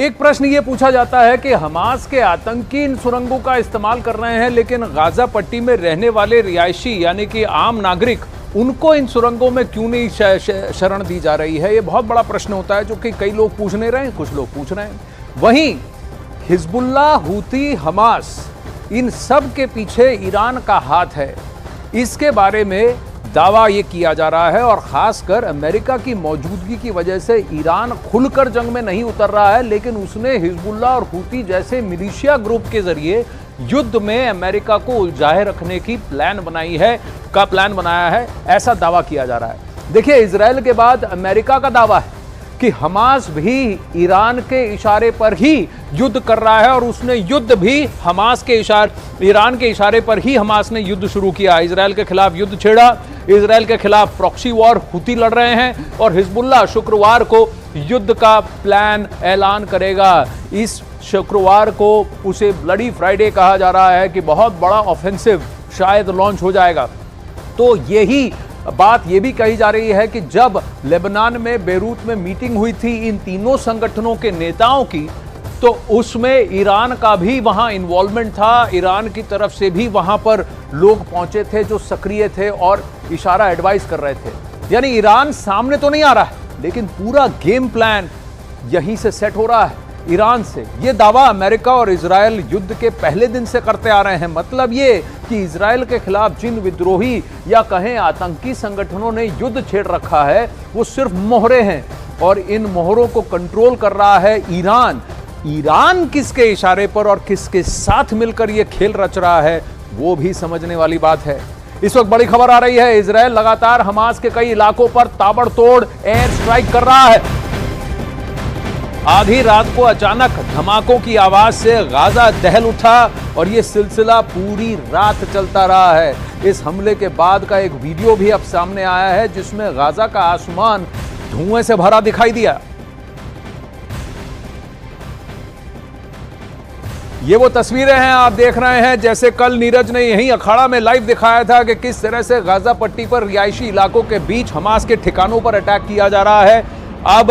एक प्रश्न ये पूछा जाता है कि हमास के आतंकी इन सुरंगों का इस्तेमाल कर रहे हैं, लेकिन गाजा पट्टी में रहने वाले रिहायशी यानी कि आम नागरिक, उनको इन सुरंगों में क्यों नहीं शरण दी जा रही है? ये बहुत बड़ा प्रश्न होता है, जो कि कई लोग पूछ नहीं रहे हैं, कुछ लोग पूछ रहे हैं। वहीं हिजबुल्लाह, हूती, हमास, इन सब के पीछे ईरान का हाथ है, इसके बारे में दावा ये किया जा रहा है। और खासकर अमेरिका की मौजूदगी की वजह से ईरान खुलकर जंग में नहीं उतर रहा है, लेकिन उसने हिजबुल्लाह और हूती जैसे मिलिशिया ग्रुप के जरिए युद्ध में अमेरिका को उलझाए रखने की प्लान बनाया है, ऐसा दावा किया जा रहा है। देखिए, इजराइल के बाद अमेरिका का दावा है कि हमास भी ईरान के इशारे पर ही युद्ध कर रहा है, और उसने युद्ध भी ईरान के इशारे पर ही हमास ने युद्ध शुरू किया। इजराइल के खिलाफ युद्ध छेड़ा, इजराइल के खिलाफ प्रॉक्सी वॉर हूती लड़ रहे हैं, और हिजबुल्लाह शुक्रवार को युद्ध का प्लान ऐलान करेगा। इस शुक्रवार को उसे ब्लडी फ्राइडे कहा जा रहा है कि बहुत बड़ा ऑफेंसिव शायद लॉन्च हो जाएगा। तो यही बात यह भी कही जा रही है कि जब लेबनान में बेरूत में मीटिंग हुई थी इन तीनों संगठनों के नेताओं की, तो उसमें ईरान का भी वहां इन्वॉल्वमेंट था। ईरान की तरफ से भी वहां पर लोग पहुंचे थे जो सक्रिय थे और इशारा एडवाइस कर रहे थे। यानी ईरान सामने तो नहीं आ रहा है, लेकिन पूरा गेम प्लान यहीं से सेट हो रहा है ईरान से। यह दावा अमेरिका और इजराइल युद्ध के पहले दिन से करते आ रहे हैं। मतलब ये कि इजराइल के खिलाफ जिन विद्रोही या कहें आतंकी संगठनों ने युद्ध छेड़ रखा है, वो सिर्फ मोहरे हैं, और इन मोहरों को कंट्रोल कर रहा है ईरान। ईरान किसके इशारे पर और किसके साथ मिलकर यह खेल रच रहा है, वो भी समझने वाली बात है। इस वक्त बड़ी खबर आ रही है, इजराइल लगातार हमास के कई इलाकों पर ताबड़तोड़ एयर स्ट्राइक कर रहा है। आधी रात को अचानक धमाकों की आवाज से गाजा दहल उठा, और यह सिलसिला पूरी रात चलता रहा है। इस हमले के बाद का एक वीडियो भी अब सामने आया है, जिसमें गाजा का आसमान धुएं से भरा दिखाई दिया। ये वो तस्वीरें हैं आप देख रहे हैं, जैसे कल नीरज ने यही अखाड़ा में लाइव दिखाया था कि किस तरह से गाजा पट्टी पर रिहायशी इलाकों के बीच हमास के ठिकानों पर अटैक किया जा रहा है। अब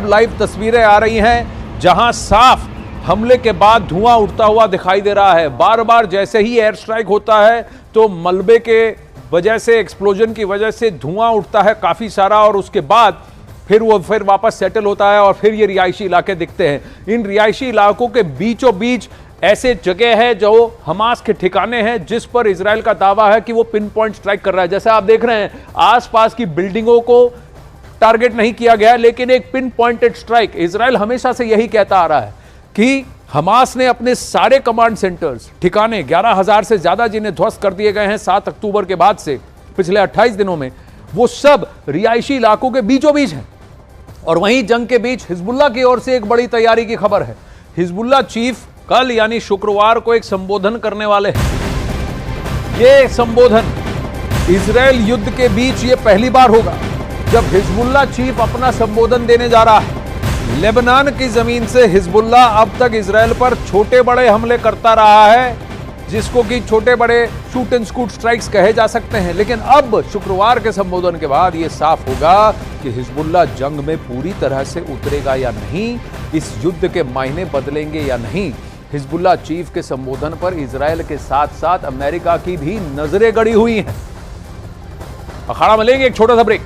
लाइव तस्वीरें आ रही हैं, जहां साफ हमले के बाद धुआं उठता हुआ दिखाई दे रहा है। बार बार जैसे ही एयर स्ट्राइक होता है तो मलबे के वजह से, एक्सप्लोजन की वजह से धुआं उठता है काफी सारा, और उसके बाद फिर वापस सेटल होता है, और फिर ये रिहायशी इलाके दिखते हैं। इन रिहायशी इलाकों के बीचों बीच ऐसे जगह है जो हमास के ठिकाने हैं, जिस पर इजराइल का दावा है कि वो पिन पॉइंट स्ट्राइक कर रहा है। जैसे आप देख रहे हैं, आसपास की बिल्डिंगों को टारगेट नहीं किया गया, लेकिन एक पिन पॉइंटेड स्ट्राइक। इजराइल हमेशा से यही कहता आ रहा है कि हमास ने अपने सारे कमांड सेंटर्स, ठिकाने 11,000 से ज्यादा जिन्हें ध्वस्त कर दिए गए हैं 7 अक्टूबर के बाद से पिछले 28 दिनों में, वो सब रिहायशी इलाकों के बीचों बीच हैं। और वहीं जंग के बीच हिजबुल्लाह की ओर से एक बड़ी तैयारी की खबर है। हिजबुल्लाह चीफ कल यानी शुक्रवार को एक संबोधन करने वाले हैं। ये संबोधन इजराइल युद्ध के बीच ये पहली बार होगा जब हिजबुल्लाह चीफ अपना संबोधन देने जा रहा है। लेबनान की जमीन से हिजबुल्लाह अब तक इजराइल पर छोटे बड़े हमले करता रहा है, जिसको कि छोटे बड़े शूट एंड स्कूट स्ट्राइक्स कहे जा सकते हैं। लेकिन अब शुक्रवार के संबोधन के बाद यह साफ होगा कि हिजबुल्लाह जंग में पूरी तरह से उतरेगा या नहीं, इस युद्ध के मायने बदलेंगे या नहीं। हिजबुल्लाह चीफ के संबोधन पर इजराइल के साथ साथ अमेरिका की भी नजरें गड़ी हुई हैं। अखाड़ा में लेंगे एक छोटा सा ब्रेक।